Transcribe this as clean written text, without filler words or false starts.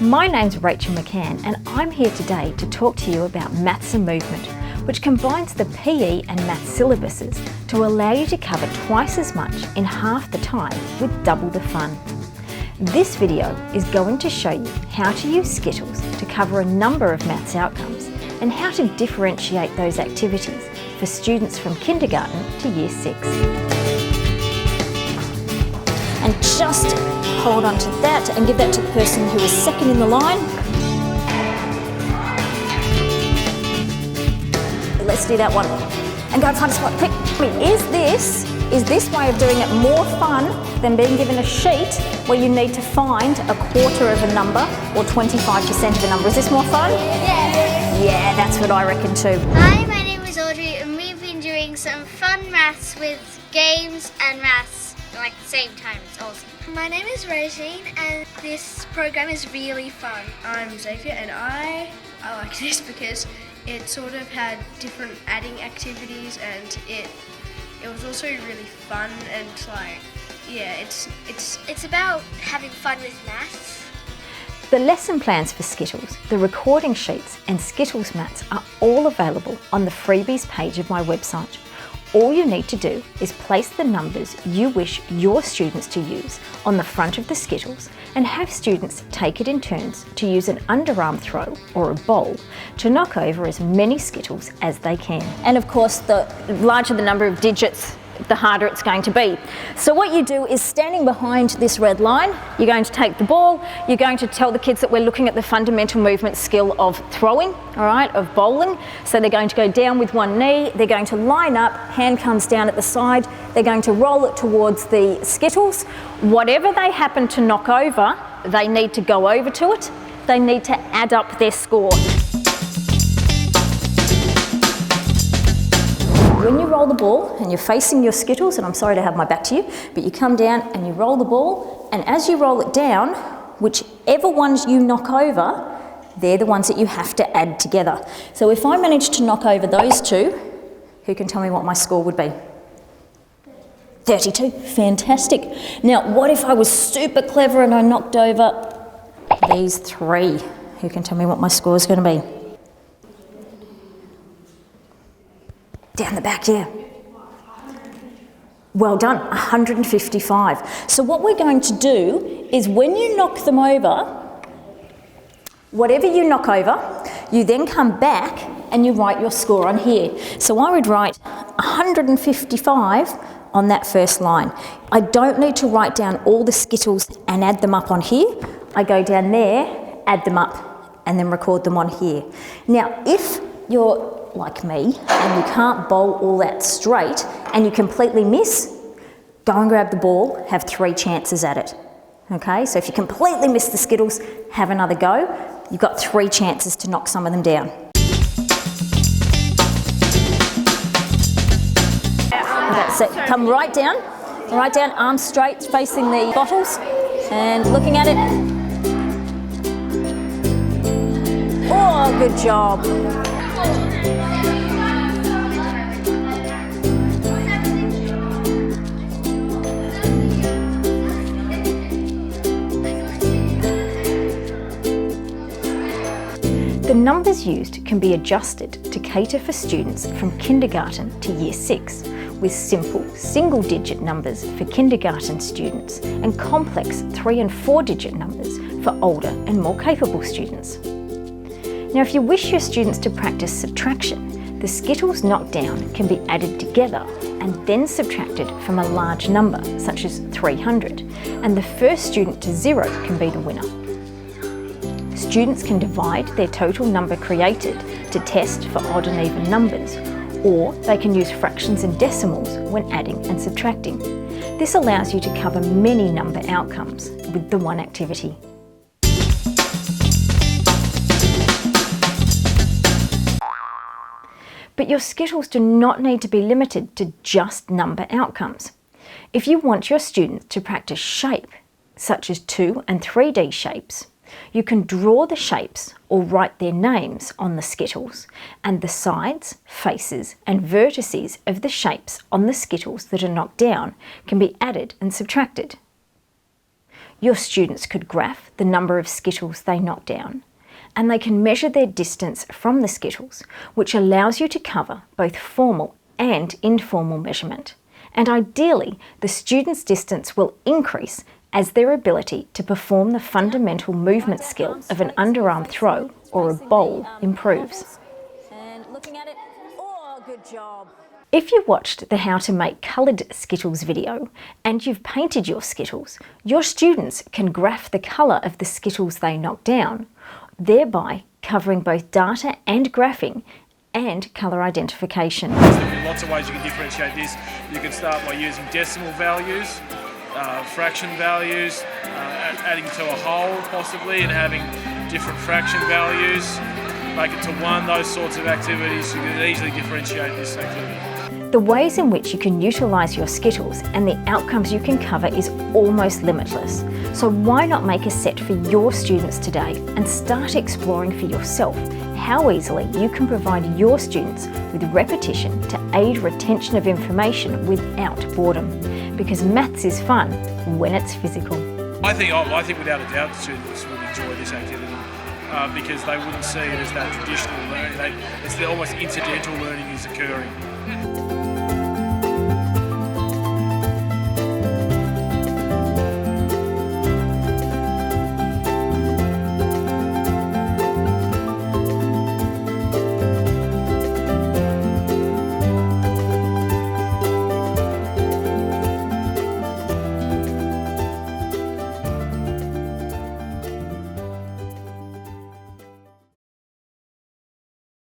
My name's Rachel McCann and I'm here today to talk to you about Maths and Movement, which combines the PE and Maths syllabuses to allow you to cover twice as much in half the time with double the fun. This video is going to show you how to use Skittles to cover a number of maths outcomes and how to differentiate those activities for students from kindergarten to year 6. And just hold on to that and give that to the person who is second in the line. Let's do that one. And go find a spot quick. Is this way of doing it more fun than being given a sheet where you need to find a quarter of a number or 25% of a number? Is this more fun? Yeah. Yeah, that's what I reckon too. Hi, my name is Audrey and we've been doing some fun maths with games and maths at the same time. It's awesome. My name is Rosine and this program is really fun. I'm Xavier and I like this because it sort of had different adding activities and it was also really fun and It's about having fun with maths. The lesson plans for Skittles, the recording sheets and Skittles Maths are all available on the freebies page of my website. All you need to do is place the numbers you wish your students to use on the front of the Skittles and have students take it in turns to use an underarm throw or a bowl to knock over as many Skittles as they can. And of course, the larger the number of digits, the harder it's going to be. So what you do is standing behind this red line, you're going to take the ball, you're going to tell the kids that we're looking at the fundamental movement skill of throwing, all right, of bowling. So they're going to go down with one knee, they're going to line up, hand comes down at the side, they're going to roll it towards the Skittles. Whatever they happen to knock over, they need to go over to it. They need to add up their score. When you roll the ball and you're facing your Skittles, and I'm sorry to have my back to you, but you come down and you roll the ball, and as you roll it down, whichever ones you knock over, they're the ones that you have to add together. So if I manage to knock over those two, who can tell me what my score would be? 32, fantastic. Now, what if I was super clever and I knocked over these three? Who can tell me what my score is going to be? Down the back, yeah. Well done, 155. So what we're going to do is when you knock them over, whatever you knock over, you then come back and you write your score on here. So I would write 155 on that first line. I don't need to write down all the Skittles and add them up on here. I go down there, add them up, and then record them on here. Now, if you're like me and you can't bowl all that straight and you completely miss, go and grab the ball, have 3 chances at it. Okay, so if you completely miss the Skittles, have another go. You've got 3 chances to knock some of them down. That's it. Come right down, arms straight, facing the bottles and looking at it. Oh, good job. The numbers used can be adjusted to cater for students from kindergarten to year 6, with simple single-digit numbers for kindergarten students and complex 3- and 4-digit numbers for older and more capable students. Now, if you wish your students to practice subtraction, the Skittles knockdown can be added together and then subtracted from a large number, such as 300, and the first student to 0 can be the winner. Students can divide their total number created to test for odd and even numbers, or they can use fractions and decimals when adding and subtracting. This allows you to cover many number outcomes with the one activity. But your Skittles do not need to be limited to just number outcomes. If you want your students to practice shape, such as 2 and 3D shapes, you can draw the shapes or write their names on the Skittles, and the sides, faces and vertices of the shapes on the Skittles that are knocked down can be added and subtracted. Your students could graph the number of Skittles they knock down, and they can measure their distance from the Skittles, which allows you to cover both formal and informal measurement. And ideally, the student's distance will increase as their ability to perform the fundamental movement skill of an underarm throw or a bowl improves. And looking at it, oh, good job. If you watched the How to Make Coloured Skittles video and you've painted your Skittles, your students can graph the colour of the Skittles they knock down, thereby covering both data and graphing and colour identification. There's lots of ways you can differentiate this. You can start by using decimal values, fraction values, adding to a whole possibly and having different fraction values, make it to one, those sorts of activities. You can easily differentiate this activity. The ways in which you can utilise your Skittles and the outcomes you can cover is almost limitless. So why not make a set for your students today and start exploring for yourself how easily you can provide your students with repetition to aid retention of information without boredom. Because maths is fun when it's physical. I think without a doubt the students would enjoy this activity because they wouldn't see it as that traditional learning. It's the almost incidental learning is occurring.